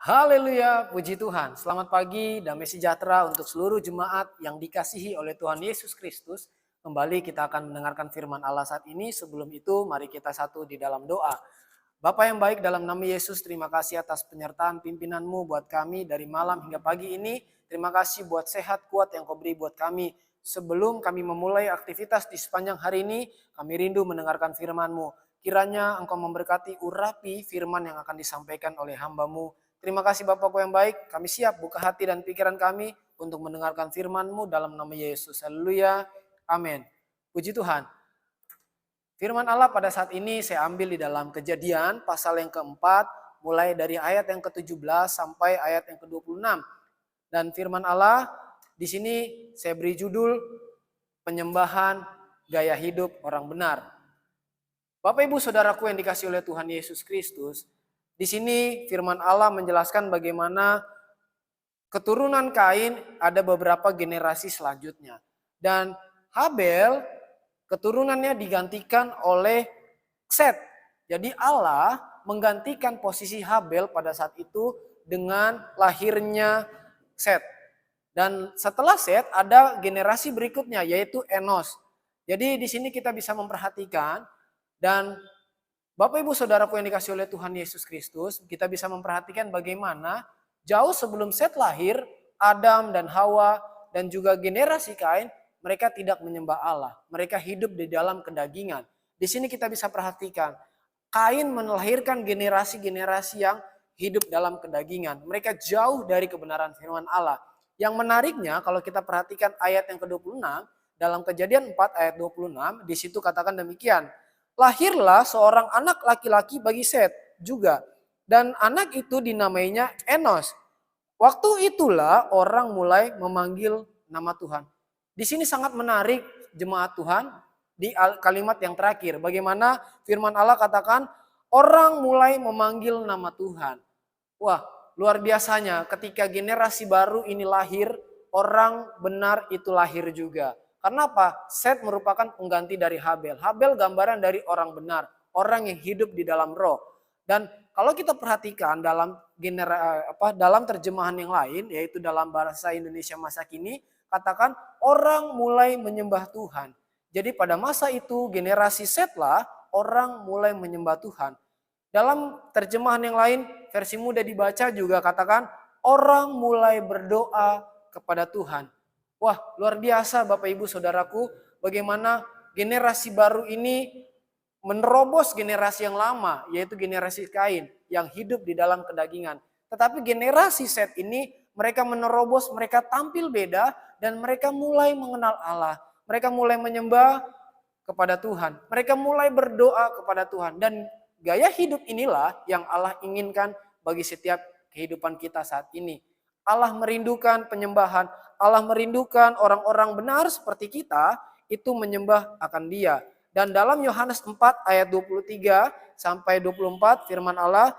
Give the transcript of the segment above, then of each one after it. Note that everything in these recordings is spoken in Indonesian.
Haleluya, puji Tuhan. Selamat pagi, damai sejahtera untuk seluruh jemaat yang dikasihi oleh Tuhan Yesus Kristus. Kembali kita akan mendengarkan firman Allah saat ini. Sebelum itu, mari kita satu di dalam doa. Bapa yang baik, dalam nama Yesus, terima kasih atas penyertaan pimpinanmu buat kami dari malam hingga pagi ini. Terima kasih buat sehat kuat yang kau beri buat kami. Sebelum kami memulai aktivitas di sepanjang hari ini, kami rindu mendengarkan firman-Mu. Kiranya Engkau memberkati urapi firman yang akan disampaikan oleh hamba-Mu. Terima kasih Bapakku yang baik, kami siap buka hati dan pikiran kami untuk mendengarkan firman-Mu dalam nama Yesus. Haleluya, amin. Puji Tuhan. Firman Allah pada saat ini saya ambil di dalam Kejadian pasal yang keempat, mulai dari ayat yang ke-17 sampai ayat yang ke-26. Dan firman Allah di sini saya beri judul penyembahan gaya hidup orang benar. Bapak Ibu Saudaraku yang dikasihi oleh Tuhan Yesus Kristus, di sini firman Allah menjelaskan bagaimana keturunan Kain ada beberapa generasi selanjutnya. Dan Habel keturunannya digantikan oleh Set. Jadi Allah menggantikan posisi Habel pada saat itu dengan lahirnya Set. Dan setelah Set ada generasi berikutnya yaitu Enos. Jadi di sini kita bisa memperhatikan dan Bapak Ibu Saudaraku yang dikasihi oleh Tuhan Yesus Kristus, kita bisa memperhatikan bagaimana jauh sebelum Set lahir, Adam dan Hawa dan juga generasi Kain, mereka tidak menyembah Allah. Mereka hidup di dalam kedagingan. Di sini kita bisa perhatikan, Kain melahirkan generasi-generasi yang hidup dalam kedagingan. Mereka jauh dari kebenaran firman Allah. Yang menariknya kalau kita perhatikan ayat yang ke-26, dalam Kejadian 4 ayat 26, di situ katakan demikian. Lahirlah seorang anak laki-laki bagi Set juga. Dan anak itu dinamainya Enos. Waktu itulah orang mulai memanggil nama Tuhan. Di sini sangat menarik jemaat Tuhan di kalimat yang terakhir. Bagaimana firman Allah katakan orang mulai memanggil nama Tuhan. Wah, luar biasanya ketika generasi baru ini lahir, orang benar itu lahir juga. Karena apa? Set merupakan pengganti dari Habel. Habel gambaran dari orang benar, orang yang hidup di dalam roh. Dan kalau kita perhatikan dalam dalam terjemahan yang lain, yaitu dalam bahasa Indonesia masa kini, katakan orang mulai menyembah Tuhan. Jadi pada masa itu generasi Setlah orang mulai menyembah Tuhan. Dalam terjemahan yang lain, versi mudah dibaca juga katakan orang mulai berdoa kepada Tuhan. Wah, luar biasa Bapak Ibu Saudaraku, bagaimana generasi baru ini menerobos generasi yang lama, yaitu generasi Kain yang hidup di dalam kedagingan. Tetapi generasi Set ini mereka menerobos, mereka tampil beda dan mereka mulai mengenal Allah. Mereka mulai menyembah kepada Tuhan. Mereka mulai berdoa kepada Tuhan dan gaya hidup inilah yang Allah inginkan bagi setiap kehidupan kita saat ini. Allah merindukan penyembahan, Allah merindukan orang-orang benar seperti kita itu menyembah akan Dia. Dan dalam Yohanes 4 ayat 23 sampai 24 firman Allah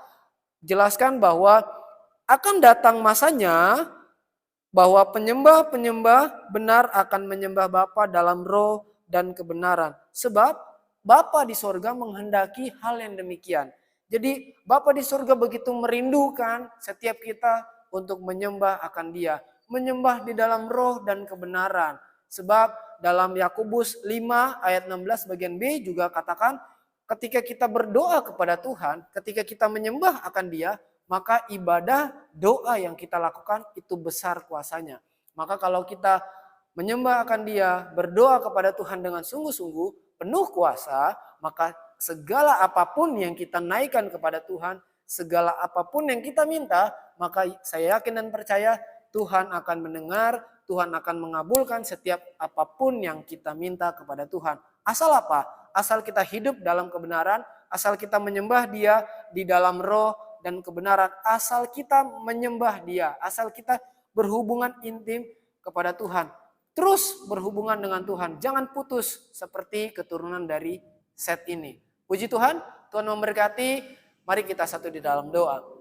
jelaskan bahwa akan datang masanya bahwa penyembah-penyembah benar akan menyembah Bapa dalam roh dan kebenaran. Sebab Bapa di sorga menghendaki hal yang demikian. Jadi Bapa di sorga begitu merindukan setiap kita untuk menyembah akan Dia. Menyembah di dalam roh dan kebenaran. Sebab dalam Yakobus 5 ayat 16 bagian B juga katakan ketika kita berdoa kepada Tuhan, ketika kita menyembah akan Dia, maka ibadah doa yang kita lakukan itu besar kuasanya. Maka kalau kita menyembah akan Dia, berdoa kepada Tuhan dengan sungguh-sungguh, penuh kuasa, maka segala apapun yang kita naikkan kepada Tuhan, segala apapun yang kita minta, maka saya yakin dan percaya Tuhan akan mendengar, Tuhan akan mengabulkan setiap apapun yang kita minta kepada Tuhan. Asal apa? Asal kita hidup dalam kebenaran, asal kita menyembah Dia di dalam roh dan kebenaran, asal kita menyembah Dia, asal kita berhubungan intim kepada Tuhan. Terus berhubungan dengan Tuhan, jangan putus seperti keturunan dari Set ini. Puji Tuhan, Tuhan memberkati. Mari kita satu di dalam doa.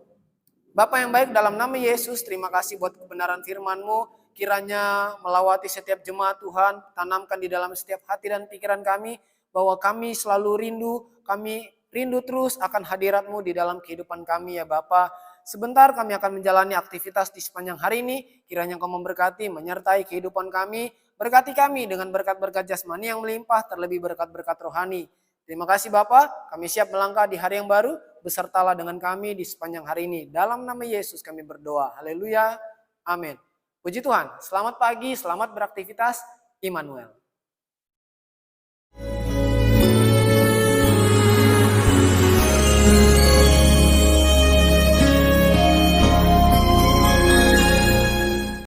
Bapa yang baik, dalam nama Yesus, terima kasih buat kebenaran firman-Mu. Kiranya melawati setiap jemaat Tuhan, tanamkan di dalam setiap hati dan pikiran kami, bahwa kami selalu rindu, kami rindu terus akan hadirat-Mu di dalam kehidupan kami ya Bapa. Sebentar kami akan menjalani aktivitas di sepanjang hari ini. Kiranya Engkau memberkati, menyertai kehidupan kami. Berkati kami dengan berkat-berkat jasmani yang melimpah, terlebih berkat-berkat rohani. Terima kasih Bapa, kami siap melangkah di hari yang baru. Besertalah dengan kami di sepanjang hari ini. Dalam nama Yesus kami berdoa. Haleluya. Amin. Puji Tuhan. Selamat pagi, selamat beraktivitas. Immanuel.